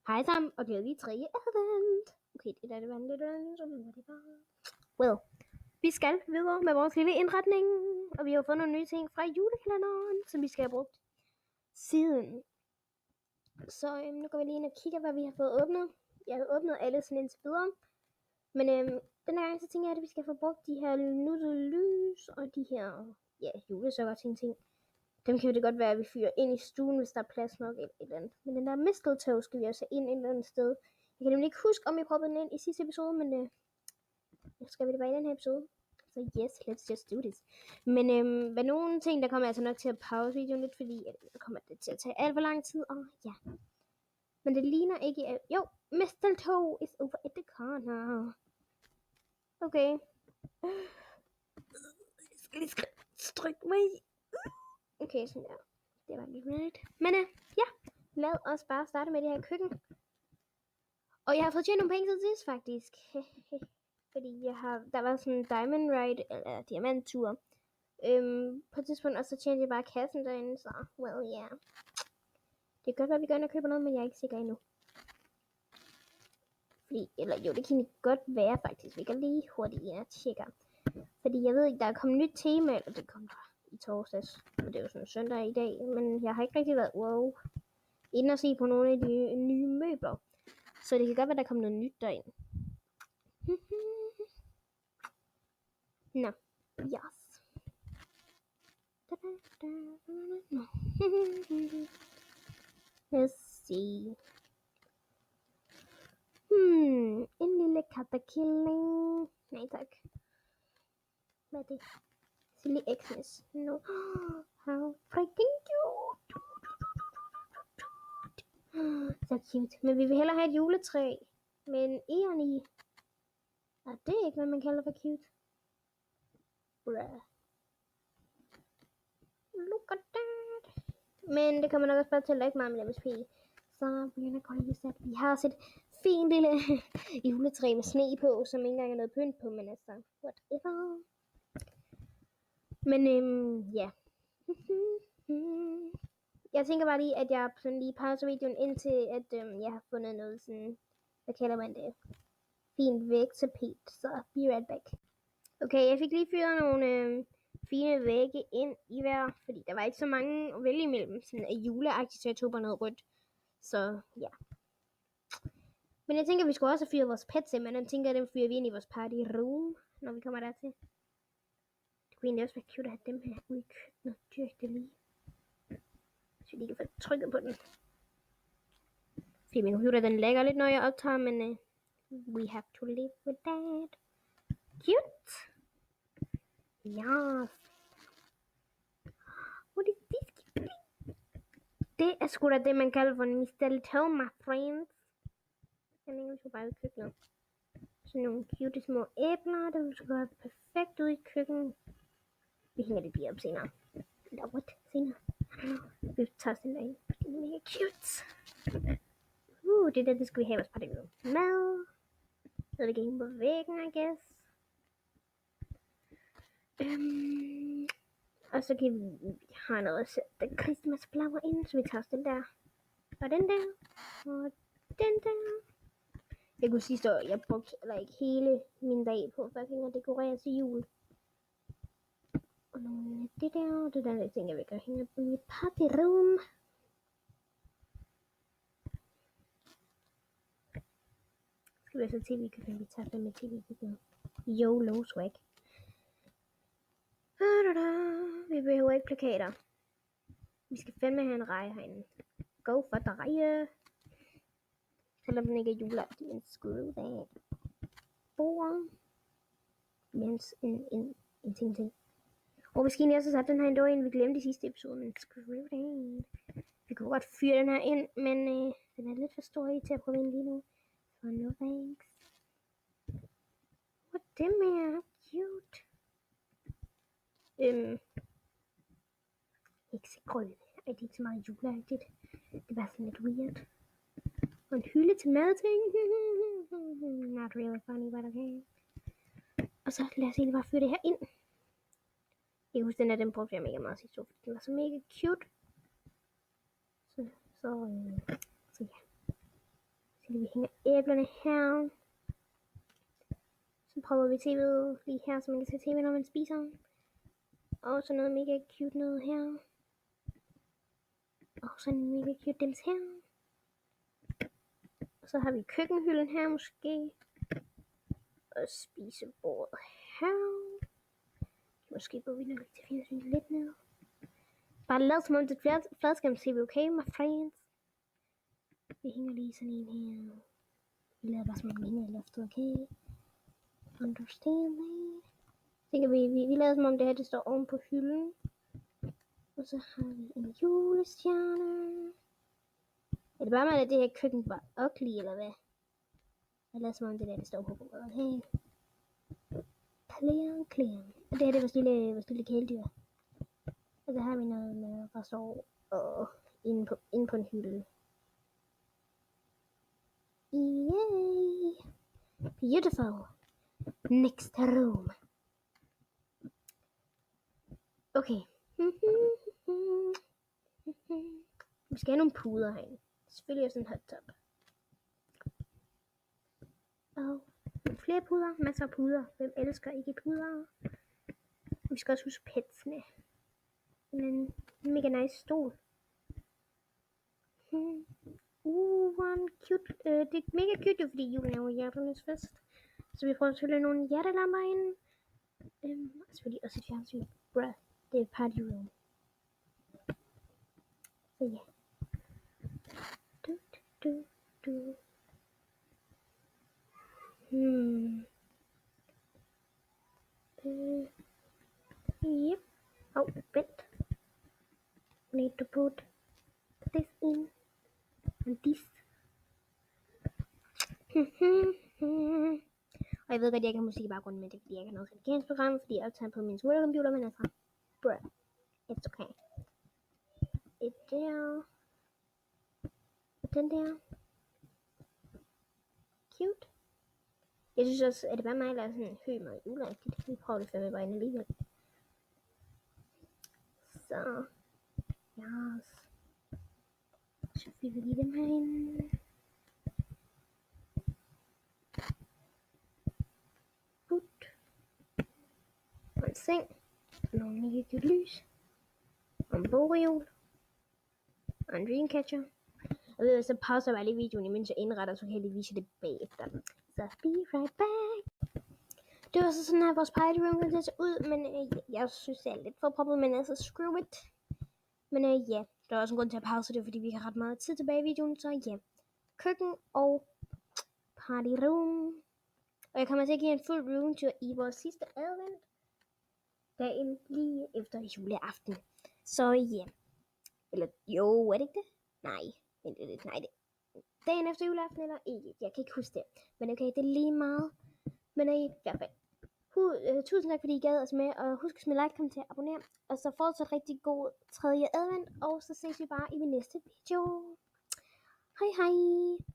Hej sammen, og glædelig 3. advent. Okay, det var lidt som det var. Well, vi skal videre med vores lille indretning, og vi har fået nogle nye ting fra julekalenderen, som vi skal have brugt siden. Så nu går vi lige ind og kigger, hvad vi har fået åbnet. Jeg har åbnet alle sådan indtil videre. Men denne gang så tænker jeg, at vi skal få brugt de her nudellys og de her julesukker ting. Dem kan det godt være, at vi fyrer ind i stuen, hvis der er plads nok eller et eller andet. Men den der mistletoe skal vi også have ind et eller andet sted. Jeg kan nemlig ikke huske, om vi proppede den ind i sidste episode, men jeg skal vi det bare i den her episode. Så yes, let's just do this. Men med nogle ting, der kommer jeg altså nok til at pause videoen lidt, fordi der kommer det til at tage alt for lang tid. Og ja. Men det ligner ikke... Jo, mistletoe is over at the corner. Okay. Jeg skal lige strykke mig i. Okay, sådan der. Det var lidt rigtigt. Men ja, lad os bare starte med det her køkken. Og jeg har fået tjent nogle penge til sidst, faktisk. Fordi der var sådan en diamond ride, eller diamanttur. På et tidspunkt, og så tjente jeg bare kassen derinde, så well, yeah. Det kan godt være, at vi går ind og køber noget, men jeg er ikke sikker endnu. Det kan godt være, faktisk. Vi kan lige hurtigt ind og tjekke. Fordi jeg ved ikke, der er kommet nyt tema, eller det kom der i torsdags. Og det er jo sådan søndag i dag, men jeg har ikke rigtig været inde og se på nogle af de nye møbler. Så det kan godt være, der kommer noget nyt derind. Nå, yes. Let's see. En lille kattekilling. Nej tak. Hvad er det? Silly Xmas. No. How freaking cute. Så cute. Men vi vil hellere have et juletræ med en æren i. Og det er ikke, hvad man kalder for cute. Bruh. Look at that. Men det kommer nok også bare til at lægge meget med MSP. Så begynder jeg lige at vi har også et fint lille juletræ med sne på, som ikke engang er noget pynt på, men altså, whatever. Men ja. Jeg tænker bare lige, at jeg sådan lige pauser videoen indtil, at jeg har fundet noget sådan, hvad kalder man det? Fint vægtapet, så be right back. Okay, jeg fik lige fyret nogle fine vægge ind i hver, fordi der var ikke så mange at vælge imellem, sådan af juleagtigt, så jeg tog bare noget rødt. Så ja. Men jeg tænker, at vi skulle også have fyret vores pets ind, men jeg tænker, at dem fyrer vi ind i vores party room, når vi kommer dertil. Det kunne egentlig også være cute at have dem her ude i køkkenet direkte lige. Så vi lige kan få trykket på den. Fordi min computer den lægger lidt, når jeg optager, men we have to live with that. Cute. Yes. What is this? Det er sgu da det, man kalder for en mistletoe, my friends. Jeg mener, vi skal bare ud i køkkenet. Sådan nogle cute små æbler, der skal gøre perfekt ud i køkkenet. Vi hænger det lige op senere. Eller what? Senere. Vi tager sådan der ind. Det er mega cute. Det skal vi have vores party room. Mad. Så det kan på væggen, I guess. Og så kan vi have noget at sætte Christmas flower ind, så vi tager den der. Og den der. Og den der. Jeg kunne sidste år, jeg brugte hele min dag på fucking at dekorere til jul. Og nogle af det der, jeg tænker, vi kan hænge på mit partyroom. Skal vi så tv-køkken, vi tager den med tv-køkken. YOLO swag. Vi behøver ikke plakater. Vi skal fandme have en reje herinde. Go for the reje. Selvom den ikke er juleagtig, men screw that. Bord. Mens en ting. Og vi skal også sat den her endnu ind, vi glemte i sidste episode, men screw that. Vi kunne godt fyre den her ind, men den er lidt for stor til at prøve ind lige nu. Så no thanks. What dem er cute. Ikke så grønne. Det er ikke så meget juleagtigt. Det var sådan lidt weird. Og en hylde til madting. Not really funny, but okay. Og så lad os egentlig bare fyre det her ind. Jeg husker den her, den brugte jeg mega meget sidste år, fordi den var så mega cute. Så ja. Fordi vi hænger æblerne her. Så prøver vi tv'et lige her, så man kan se tv, når man spiser. Og så noget mega cute noget her. Og så en mega cute dims her. Og så har vi køkkenhylden her måske. Og spisebordet her. Måske går vi nok til fjernsynet lidt ned. Bare lad som om det er fladskærm-tv, okay, my friends? Vi hænger lige sådan en her. Vi lader bare som om vi hænger i loftet, okay? Understand me? Tænker vi lader som om det her det står oven på hylden. Og så har vi en julestjerne. Er det bare mig, at det her køkken var ugly, eller hvad? Jeg lader som om det der det står på bordet, okay? Clear. Og det her det er vores lille kæledyr. Og så har vi noget med, der står inde på en hylde. Yay! Beautiful. Next room. Okay. Vi skal have nogle puder herinde. Selvfølgelig også en hot tub. Og flere puder. Masser af puder. Hvem elsker ikke puder? Vi skal også huske petsene. En mega nice stol. One cute. Det er mega cute, fordi julen er jo hjerternes fest. Så vi prøver selvfølgelig nogle hjertelamper ind. Og selvfølgelig også et fjernsyn. Bruh, det er party room. Så ja. Yep. Oh, vent. Need to put this in. And this. Og jeg ved godt, jeg kan musik i baggrunden, men det er fordi, jeg kan noget redigeringsprogram, fordi jeg optager på min smuttecomputer, men altså, bruh, it's okay. Et der. Og den der. Cute. Jeg synes også, at det bare mig, der er sådan høj meget juleagtigt. Vi prøver det fandme bare ind alligevel. Så. Yes. Så fylder vi dem herinde. Og en seng. Og nogle mega cute lys. Og en bogreol. Og en dreamcatcher. Og ved du, så pauser jeg bare lige videoen, imens jeg indretter, så kan jeg lige vise det bagefter. Så be right back. Det var så sådan her, vores party room kan se ud, men jeg synes, det er lidt for proppet, men altså screw it. Men ja, der er også en grund til at pause det, fordi vi har ret meget tid tilbage i videoen, så ja. Køkken og party room. Og jeg kommer til at give en fuld roomtur i vores sidste advent. Dagen lige efter juleaften. Så ja. Eller jo, er det ikke det? Nej. Nej, det dagen efter juleaften eller ikke. Jeg kan ikke huske det. Men okay, det er lige meget. Men i hvert fald. Tusind tak fordi I gad os med. Og husk at smide like, kommentere, abonnere. Og så fortsat rigtig god tredje advent. Og så ses vi bare i min næste video. Hej hej.